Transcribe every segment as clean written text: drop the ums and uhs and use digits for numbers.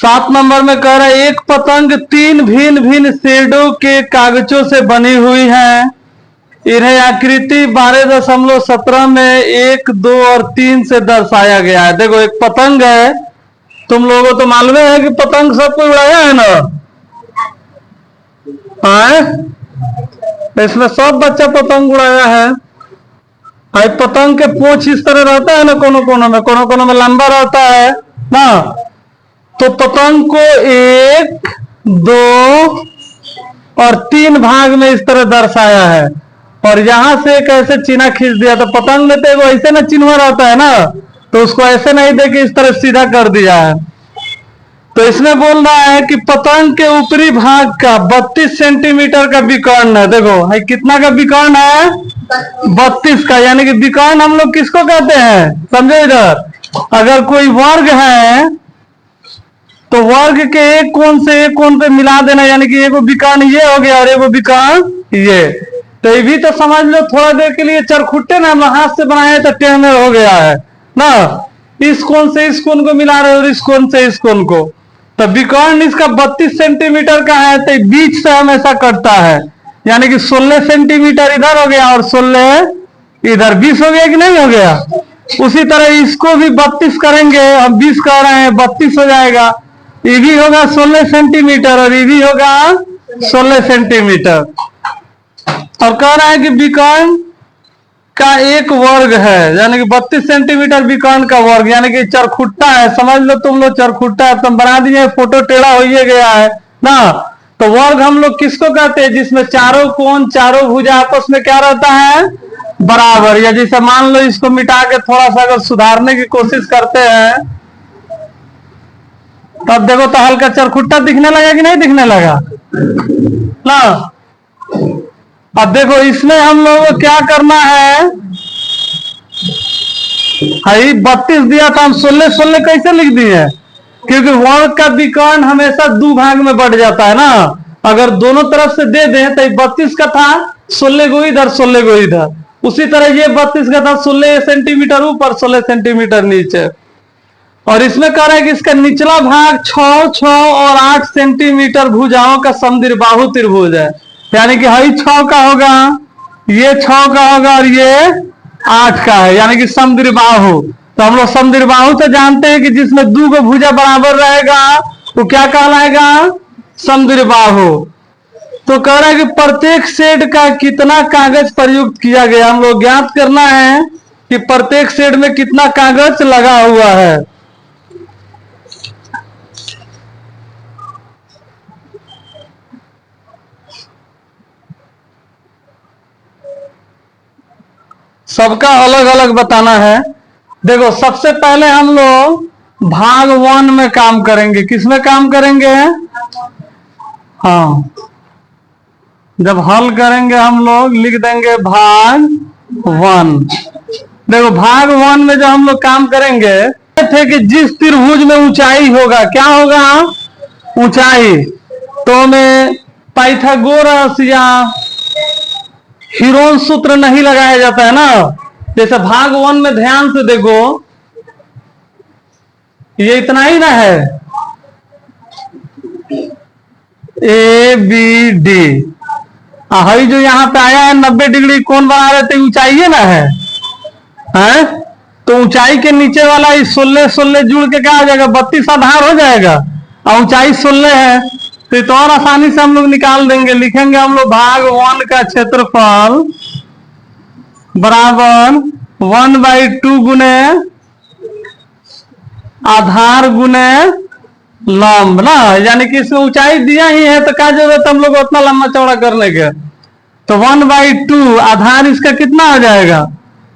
7 number में कह रहा है एक पतंग 3 भिन्न भिन्न शेडों के कागजों से बनी हुई है। इन्हें आकृति 12.17 में 1, 2 और 3 से दर्शाया गया है। देखो एक पतंग है, तुम लोगों को तो मालूम है कि पतंग सबको उड़ाया है ना, इसमें सब बच्चा पतंग उड़ाया है। भाई पतंग के पूंछ इस तरह रहता है ना, कोनो कोनो में लंबा रहता है ना। तो पतंग को 1, 2 और 3 भाग में इस तरह दर्शाया है और यहां से एक ऐसे चिन्ह खींच दिया। तो पतंग में तो वो ऐसे ना चिन्ह रहता है ना, तो उसको ऐसे नहीं दे के इस तरह सीधा कर दिया है। तो इसमें बोल रहा है कि पतंग के ऊपरी भाग का 32 सेंटीमीटर का विकर्ण है। देखो भाई कितना का विकर्ण है, 32 का। यानी कि विकर्ण हम लोग किसको कहते हैं, समझो इधर। अगर कोई वर्ग है तो वर्ग के एक कोण से एक कोण पे मिला देना, यानी कि एगो विकर्ण ये हो गया और एगो विकर्ण ये। तो ये भी तो समझ लो थोड़ा देर के लिए चरखुट्टे ना हम हाथ से बनाए तो टेढ़ हो गया है ना। इस कोण से इस कोण को मिला रहे और इस कोण से इस कोण को। तो विकर्ण इसका 32 सेंटीमीटर का है, तो बीच से हमेशा कटता है। यानी कि 16 सेंटीमीटर इधर हो गया और 16 इधर, 20 हो गया कि नहीं हो गया। उसी तरह इसको भी 32 करेंगे, हम 20 कर रहे हैं, 32 हो जाएगा। ये भी होगा 16 सेंटीमीटर और ये भी होगा 16 सेंटीमीटर। और कह रहा है कि विकर्ण का एक वर्ग है, यानी कि 32 सेंटीमीटर विकर्ण का वर्ग, यानी कि चरखुट्टा है। समझ लो तुम लोग चरखुट्टा है, तुम बना दिए, फोटो टेढ़ा हो गया है ना। तो वर्ग हम लोग किसको कहते हैं, जिसमें चारों कोण चारों भुजा आपस में क्या रहता है, बराबर। या जैसे मान लो इसको मिटा के थोड़ा सा अगर सुधारने की कोशिश करते हैं, तब देखो तो हल्का चरखुट्टा दिखने लगा कि नहीं दिखने लगा ना। अब देखो इसमें हम लोग को क्या करना है, हाई 32 दिया था, हम 16 कैसे लिख दिए, क्योंकि वर्ग का विकर्ण हमेशा 2 भाग में बढ़ जाता है ना। अगर दोनों तरफ से दे दें तो 32 का था, 16 को इधर 16 को इधर। उसी तरह ये 32 का था, 16 सेंटीमीटर ऊपर 16 सेंटीमीटर नीचे। और इसमें कह रहा है कि इसका निचला भाग 6, 6 और 8 सेंटीमीटर भुजाओं का समद्विबाहु त्रिभुज है। यानी कि हई 6 का होगा, ये 6 का होगा और ये 8 का है, यानी कि समद्विबाहु। तो हम लोग समद्विबाहु से जानते हैं कि जिसमें 2 को भुजा बराबर रहेगा वो क्या कहलाएगा, समद्विबाहु। तो कह रहा है कि प्रत्येक शेड का कितना कागज प्रयुक्त किया गया, हम लोग ज्ञात करना है कि प्रत्येक शेड में कितना कागज लगा हुआ है। सबका अलग अलग बताना है। देखो सबसे पहले हम लोग भाग 1 में काम करेंगे। किसमें काम करेंगे, हाँ जब हल करेंगे हम लोग लिख देंगे भाग 1। देखो भाग 1 में जो हम लोग काम करेंगे थे कि जिस त्रिभुज में ऊंचाई होगा, क्या होगा, ऊंचाई। तो में पाइथागोरस या हीरोन सूत्र नहीं लगाया जाता है ना। जैसे भाग 1 में ध्यान से देखो, ये इतना ही ना है, ए बी डी। हई जो यहाँ पे आया है 90 डिग्री कोण बना रहे थे, ऊंचाई ना है? तो ऊंचाई के नीचे वाला 16 जुड़ के क्या हो जाएगा, 32 आधार हो जाएगा और ऊंचाई 16 है। तो और आसानी से हम लोग निकाल देंगे। लिखेंगे हम लोग भाग 1 का क्षेत्रफल बराबर 1/2 गुने आधार गुने लंब ना। यानी कि इसमें ऊंचाई दिया ही है तो क्या जरूरत हम लोग उतना लंबा चौड़ा करने के। तो 1/2 आधार इसका कितना हो जाएगा,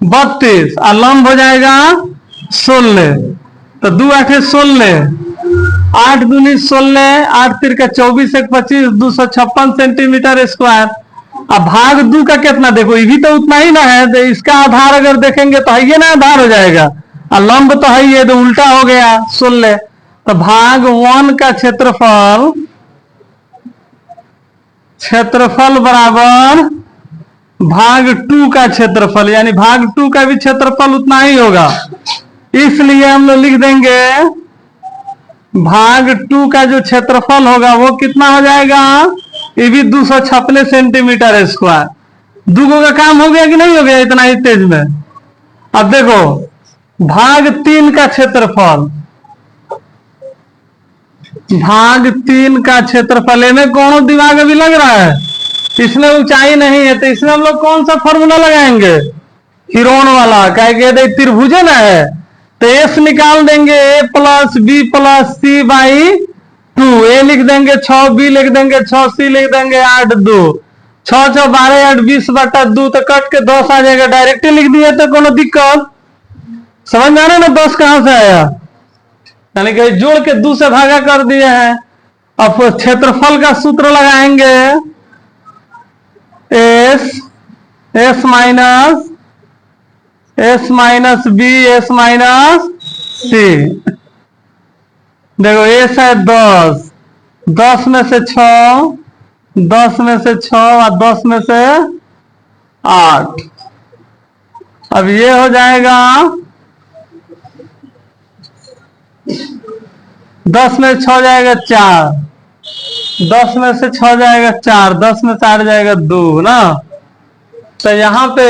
32 और लंब हो जाएगा 16। तो 2 8 16, 8 दूनी 16, 8 तिरका 24, 1 25, 256 सेंटीमीटर स्क्वायर। अब भाग 2 का कितना, देखो ये भी तो उतना ही ना है। तो इसका आधार अगर देखेंगे तो है ना, आधार हो जाएगा और लंब तो है ये, तो उल्टा हो गया 16। तो भाग 1 का क्षेत्रफल बराबर भाग 2 का क्षेत्रफल, यानी भाग 2 का भी क्षेत्रफल उतना ही होगा। इसलिए हम लोग लिख देंगे भाग 2 का जो क्षेत्रफल होगा वो कितना हो जाएगा, ये भी 256 सेंटीमीटर स्क्वायर। दुगो का काम हो गया कि नहीं हो गया इतना ही तेज में। अब देखो भाग 3 का क्षेत्रफल, भाग 3 का क्षेत्रफल में कौन दिमाग अभी लग रहा है, इसमें ऊंचाई नहीं है, तो इसमें हम लोग कौन सा फॉर्मूला लगाएंगे, हिरोन वाला। कहेंगे त्रिभुज ना है तो एस निकाल देंगे, A plus B plus C by 2, A लिख देंगे 6, बी लिख देंगे 6, सी लिख देंगे 8, 2 6 6 12 8 20/2, तो कट के 10 आ जाएगा। डायरेक्ट लिख दिए तो कोनो दिक्कत, समझ में आ रहा है ना 10 कहां से आया, यानी कि जोड़ के 2 से भागा कर दिए हैं। अब क्षेत्रफल का सूत्र लगाएंगे, S minus B S minus C. देखो एस है 10, 10 में से 6, 10 में से 6 और 10 में से 8। अब ये हो जाएगा 10 में 6 जाएगा 4, 10 में से 6 जाएगा 4, 10 में से 8 जाएगा 2 ना। तो यहाँ पे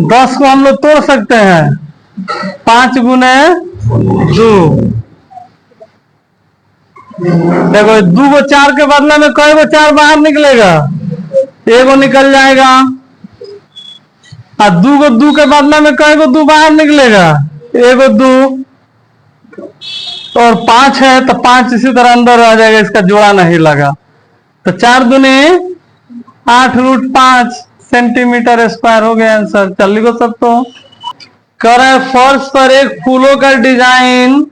10 को हम लोग तोड़ सकते हैं, 5 गुने 2। देखो 2 को 4 के बदले में कई गो 4 बाहर निकलेगा, एगो निकल जाएगा। और 2 को 2 के बदले में कई गो 2 बाहर निकलेगा, एगो 2। और 5 है तो 5 इसी तरह अंदर आ जाएगा, इसका जोड़ा नहीं लगा। तो 4 दूनी 8√5 सेंटीमीटर स्क्वायर हो गया आंसर। चल लिखो सब तो। करे फर्श पर एक फूलों का डिजाइन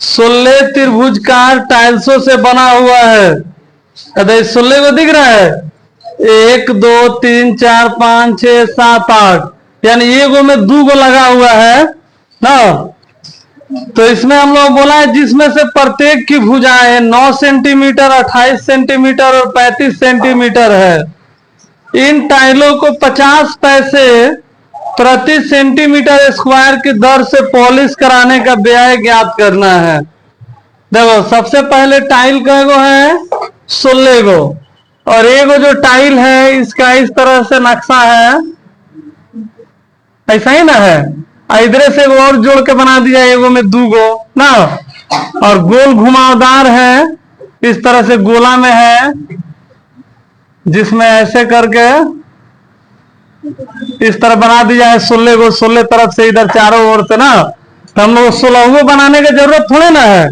16 त्रिभुजकार टाइल्सों से बना हुआ है। अरे 16 को दिख रहा है, 1 2 3 4 5 6 7 8, यानी एगो में 2 गो लगा हुआ है ना। तो इसमें हम लोग बोला है जिसमें से प्रत्येक की भुजाएं 9 सेंटीमीटर 28 सेंटीमीटर और 35 सेंटीमीटर है। इन टाइलों को 50 पैसे प्रति सेंटीमीटर स्क्वायर की दर से पॉलिश कराने का व्यय ज्ञात करना है। देखो सबसे पहले टाइल का गो है 16 गो, और एगो जो टाइल है इसका इस तरह से नक्शा है, ऐसा ही ना है। इधर से और जोड़ के बना दिया, एगो में 2 गो ना, और गोल घुमावदार है, इस तरह से गोला में है, जिसमें ऐसे करके इस तरह बना दिया है 16 गो, 16 तरफ से इधर चारों ओर से ना। तो हम लोग 16 गो बनाने की जरूरत थोड़े ना है,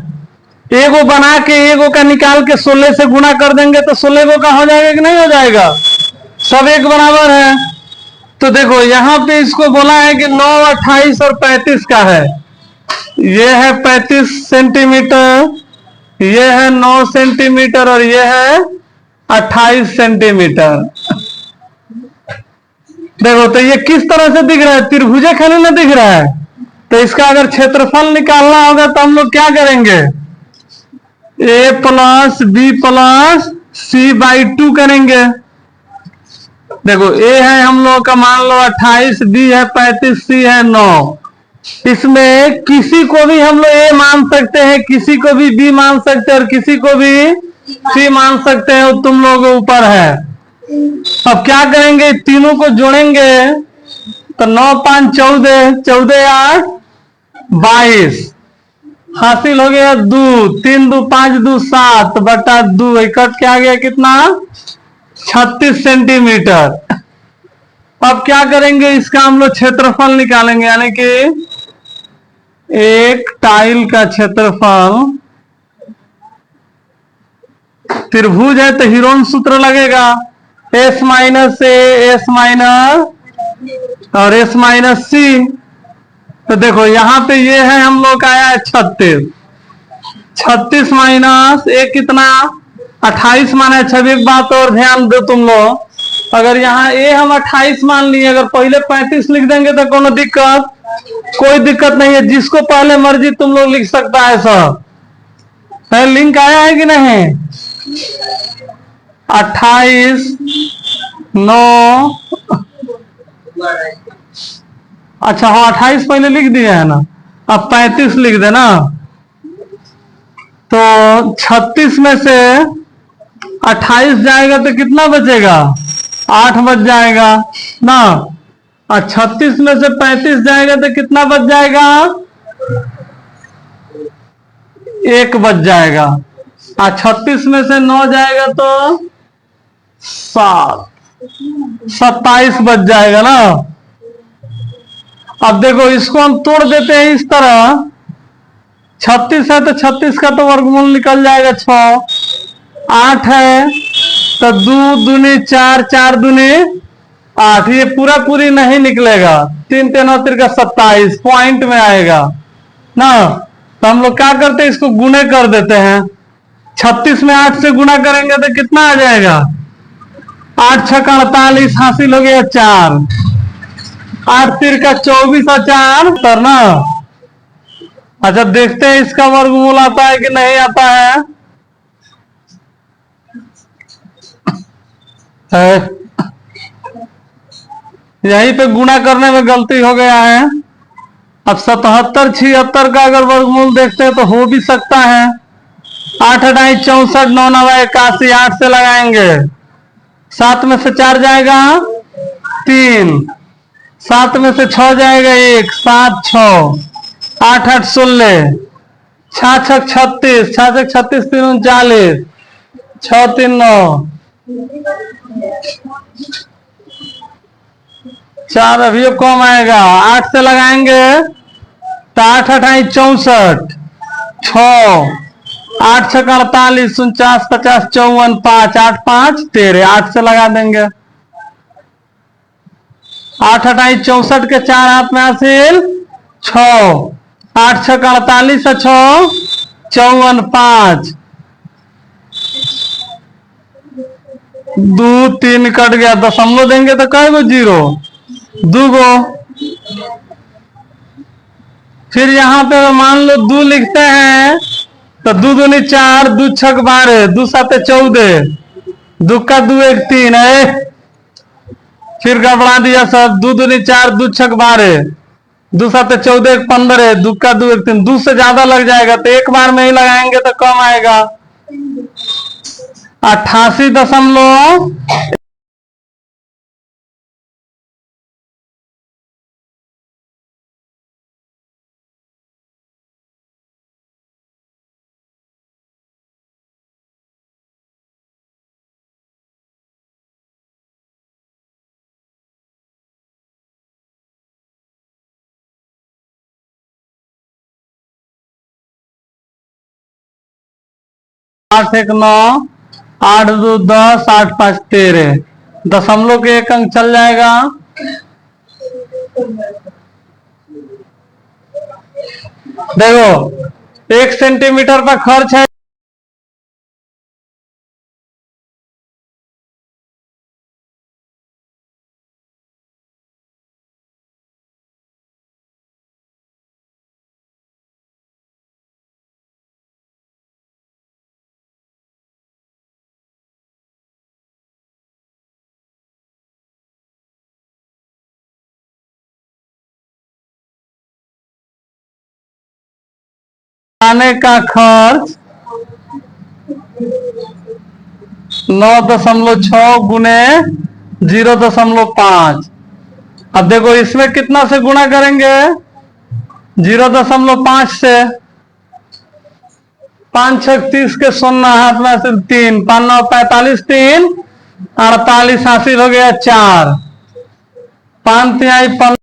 एगो बना के एगो का निकाल के 16 से गुना कर देंगे तो 16 गो का हो जाएगा कि नहीं हो जाएगा, सब एक बराबर है। तो देखो यहाँ पे इसको बोला है कि 9 28 और 35 का है, ये है 35 सेंटीमीटर, ये है 9 सेंटीमीटर और ये है 28 सेंटीमीटर। देखो तो ये किस तरह से दिख रहा है, त्रिभुजे खाली ना दिख रहा है। तो इसका अगर क्षेत्रफल निकालना होगा तो हम लोग क्या करेंगे, a plus B plus C by 2 करेंगे। देखो a है हम लोग का मान लो 28, b है 35, c है 9। इसमें किसी को भी हम लोग a मान सकते हैं, किसी को भी b मान सकते हैं और किसी को भी c मान सकते हैं, वो तुम लोग ऊपर है। अब क्या करेंगे, तीनों को जोड़ेंगे तो 9 5 14, 14 8 22, हासिल हो गया 2, 3 2 5 2 7 बटा 2, इकट्ठ क्या गया कितना 36 सेंटीमीटर। अब क्या करेंगे, इसका हम लोग क्षेत्रफल निकालेंगे, यानी कि एक टाइल का क्षेत्रफल, त्रिभुज है तो हिरोन सूत्र लगेगा, S minus A S minus और एस माइनस सी। तो देखो यहाँ पे ये है हम लोग का आया है 36, 36 माइनस एक कितना 28 माना है। छवि एक बात और ध्यान दो तुम लोग, अगर यहाँ ए हम 28 मान लिए, अगर पहले 35 लिख देंगे तो कोनो दिक्कत, कोई दिक्कत नहीं है, जिसको पहले मर्जी तुम लोग लिख सकता है सब। लिंक आया है कि नहीं, 28 9, अच्छा हाँ 28 पहले लिख दिया है ना, अब 35 लिख देना। तो 36 में से 28 जाएगा तो कितना बचेगा? 8 बच जाएगा ना। और 36 में से 35 जाएगा तो कितना बच जाएगा? 1 बच जाएगा। और 36 में से 9 जाएगा तो 7, 27 बच जाएगा ना। अब देखो इसको हम तोड़ देते हैं इस तरह। 36 है तो 36 का तो वर्गमूल निकल जाएगा 6। 8 है तो 2 दूनी 4, 4 दूनी 8। ये पूरा पूरी नहीं निकलेगा। 3 3 का 27 पॉइंट में आएगा ना। तो हम लोग क्या करते हैं, इसको गुणे कर देते हैं। 36 में 8 से गुणा करेंगे तो कितना आ जाएगा? 8 6 का 48 हासिल हो गया 4। 8 3 का 24 और 4 तर ना। अच्छा देखते हैं इसका वर्गमूल आता है कि नहीं आता है। यहीं पे गुणा करने में गलती हो गया है। अब 77 76 का अगर वर्गमूल देखते हैं तो हो भी सकता है। 8 8 64 9 9 81, 8 से लगाएंगे। 7 में से 4 जाएगा 3, 7 में से 6 जाएगा 1, 7 6, 8 8 16, 6 6 36, 6 6 36 3 39, 6 3 9, 4 अभी कम आएगा। 8 से लगाएंगे तो 8 8 64, 6, 8 6 48, 49 50 54, 5 8 5 13, 8 से लगा देंगे। 8 8 64 के 4 हाथ में हासिल 6, 8 6 48 और 6 54 5, 2 3 कट गया। दशमलव देंगे तो कई गो 0? 2 गो। फिर यहाँ पे मान लो 2 लिखते हैं तो 2 दूनी 4, 2 6 12, 2 7 14, 2 का 2 1 3 है। फिर गड़बड़ा दिया सब। 2 दूनी 4, 2 6 12, 2 7 14 1 15, 2 का 2 1 3। 2 से ज्यादा लग जाएगा तो एक बार में ही लगाएंगे तो कम आएगा। 88.। आठ एक 9, 8 2 10, 8 5 13। दशमलव के एक अंक चल जाएगा। देखो 1 सेंटीमीटर का खर्च है। आने का खर्च 9.6 गुने 0.5। अब देखो इसमें कितना से गुणा करेंगे? 0.5 से। 5 6 30 के 0 हाथ में हासिल 3, 5 9 45, 3 48 हासिल हो गया 4, 5 3 15।